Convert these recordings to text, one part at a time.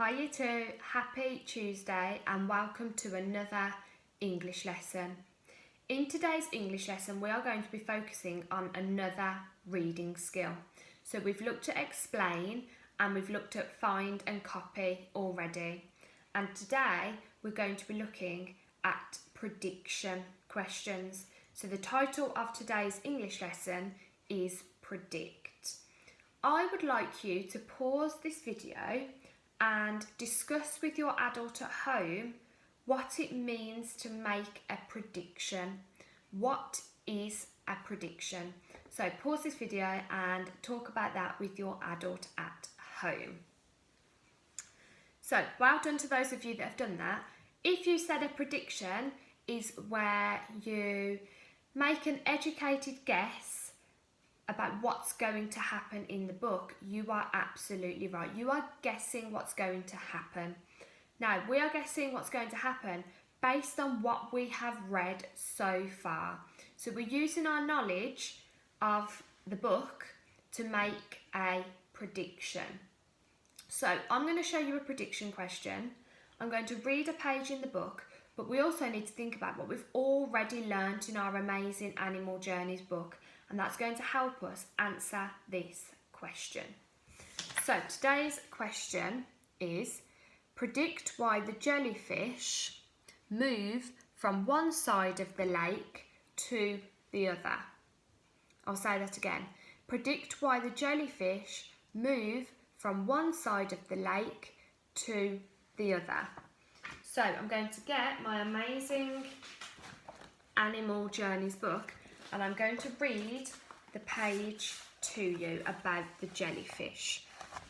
Hi you two, happy Tuesday and welcome to another English lesson. In today's English lesson we are going to be focusing on another reading skill. So we've looked at explain and we've looked at find and copy already. And today we're going to be looking at prediction questions. So the title of today's English lesson is Predict. I would like you to pause this video and discuss with your adult at home what it means to make a prediction. What is a prediction? So pause this video and talk about that with your adult at home. So well done to those of you that have done that. If you said a prediction is where you make an educated guess about what's going to happen in the book, you are absolutely right. You are guessing what's going to happen. Now, we are guessing what's going to happen based on what we have read so far. So we're using our knowledge of the book to make a prediction. So I'm going to show you a prediction question. I'm going to read a page in the book, but we also need to think about what we've already learnt in our Amazing Animal Journeys book, and that's going to help us answer this question. So today's question is, predict why the jellyfish move from one side of the lake to the other. I'll say that again. Predict why the jellyfish move from one side of the lake to the other. So I'm going to get my Amazing Animal Journeys book and I'm going to read the page to you about the jellyfish.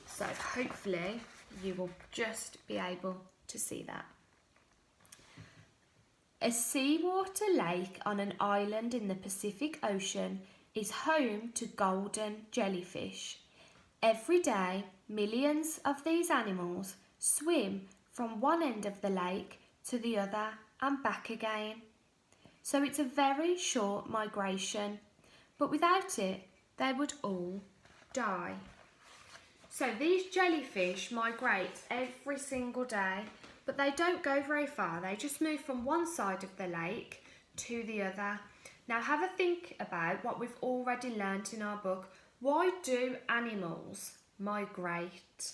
So hopefully you will just be able to see that. A seawater lake on an island in the Pacific Ocean is home to golden jellyfish. Every day, millions of these animals swim from one end of the lake to the other and back again. So it's a very short migration, but without it, they would all die. So these jellyfish migrate every single day, but they don't go very far. They just move from one side of the lake to the other. Now have a think about what we've already learnt in our book. Why do animals migrate?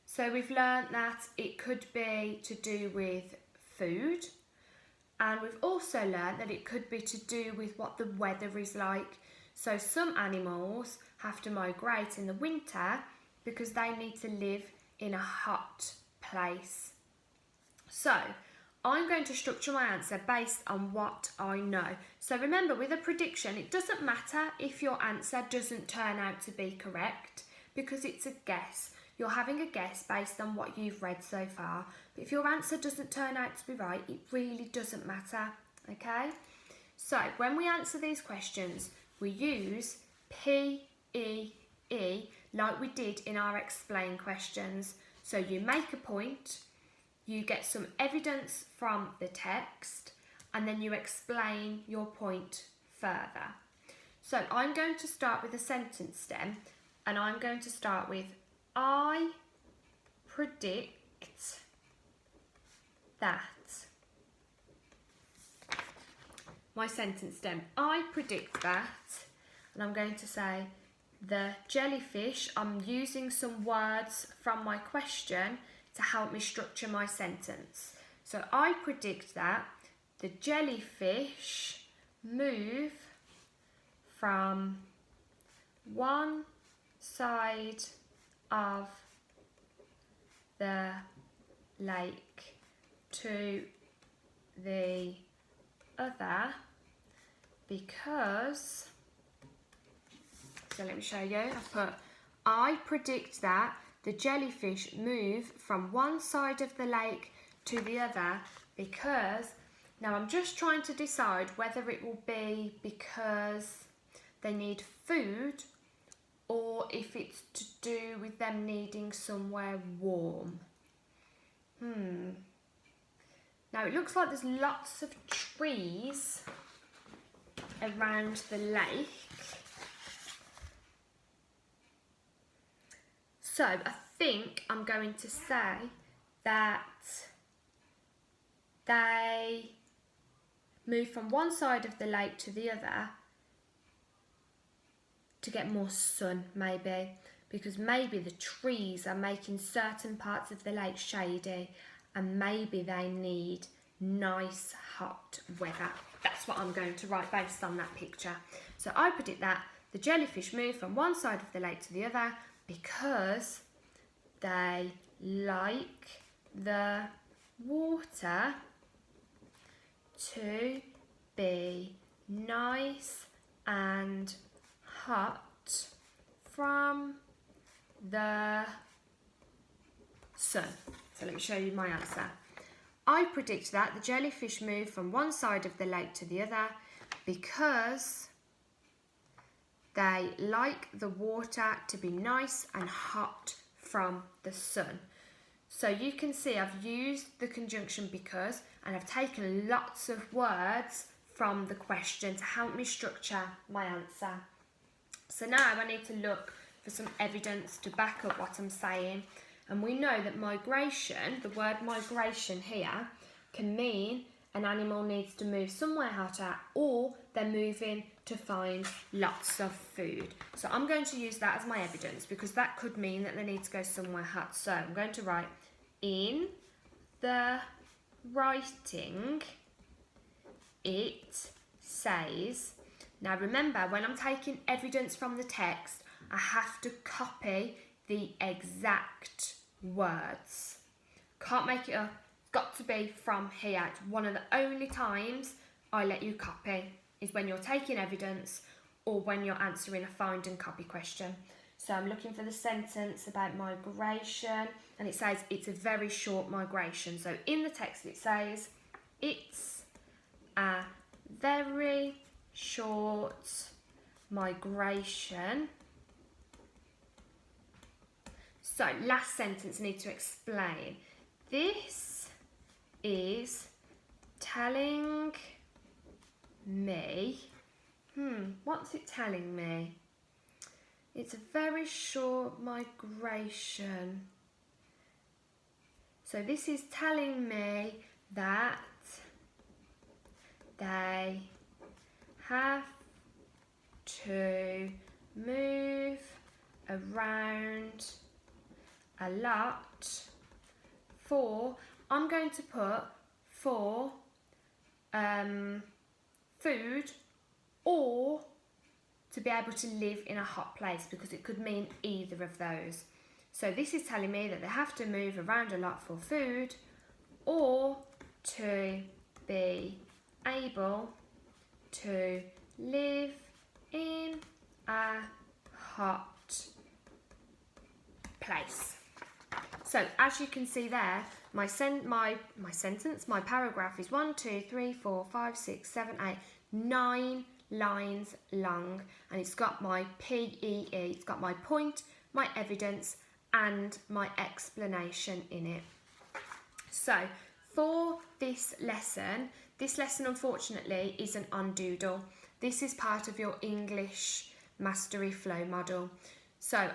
So we've learnt that it could be to do with food, and we've also learnt that it could be to do with what the weather is like. So some animals have to migrate in the winter because they need to live in a hot place. So I'm going to structure my answer based on what I know. So remember, with a prediction, it doesn't matter if your answer doesn't turn out to be correct because it's a guess. You're having a guess based on what you've read so far. But if your answer doesn't turn out to be right, it really doesn't matter, okay? So when we answer these questions, we use P-E-E like we did in our explain questions. So you make a point, you get some evidence from the text, and then you explain your point further. So I'm going to start with a sentence stem, and I'm going to start with I predict that. My sentence stem, I predict that, and I'm going to say the jellyfish. I'm using some words from my question to help me structure my sentence. So I predict that the jellyfish move from one side of the lake to the other because, so let me show you, I've put I predict that the jellyfish move from one side of the lake to the other because, now I'm just trying to decide whether it will be because they need food or if it's to do with them needing somewhere warm. Now it looks like there's lots of trees around the lake. So I think I'm going to say that they move from one side of the lake to the other to get more sun, maybe, because maybe the trees are making certain parts of the lake shady, and maybe they need nice hot weather. That's what I'm going to write based on that picture. So I predict that the jellyfish move from one side of the lake to the other because they like the water to be nice and hot from the sun. So let me show you my answer. I predict that the jellyfish move from one side of the lake to the other because they like the water to be nice and hot from the sun. So you can see I've used the conjunction because, and I've taken lots of words from the question to help me structure my answer. So now I need to look for some evidence to back up what I'm saying. And we know that migration, the word migration here, can mean an animal needs to move somewhere hotter or they're moving to find lots of food. So I'm going to use that as my evidence because that could mean that they need to go somewhere hot. So I'm going to write, in the writing, it says. Now remember, when I'm taking evidence from the text, I have to copy the exact words. Can't make it up. It's got to be from here. It's one of the only times I let you copy is when you're taking evidence or when you're answering a find and copy question. So I'm looking for the sentence about migration, and it says it's a very short migration. So in the text it says it's a very short migration. So last sentence, I need to explain. This is telling me, what's it telling me? It's a very short migration. So this is telling me that they have to move around a lot for, I'm going to put for food or to be able to live in a hot place, because it could mean either of those. So this is telling me that they have to move around a lot for food or to be able to live in a hot place. So as you can see there, my paragraph is 1, 2, 3, 4, 5, 6, 7, 8, 9 lines long, and it's got my PEE, it's got my point, my evidence, and my explanation in it. So for this lesson unfortunately isn't on Doodle. This is part of your English Mastery Flow model. So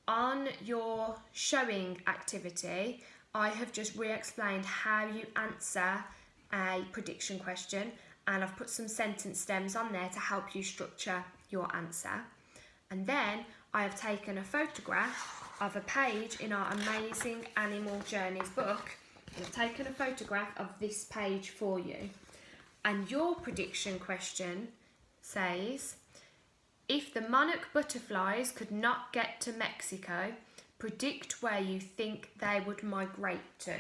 on your showing activity, I have just re-explained how you answer a prediction question, and I've put some sentence stems on there to help you structure your answer. And then I have taken a photograph of a page in our Amazing Animal Journeys book, and I've taken a photograph of this page for you. And your prediction question says, if the monarch butterflies could not get to Mexico, predict where you think they would migrate to.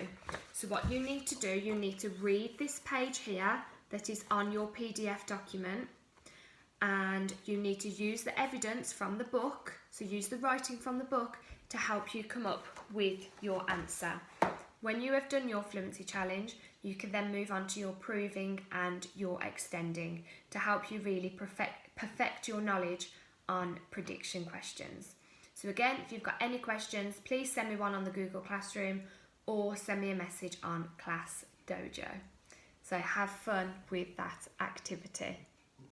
So what you need to do, you need to read this page here that is on your PDF document, and you need to use the evidence from the book, so use the writing from the book to help you come up with your answer. When you have done your fluency challenge, you can then move on to your proving and your extending to help you really perfect your knowledge on prediction questions. So again, if you've got any questions, please send me one on the Google Classroom or send me a message on Class Dojo. So have fun with that activity.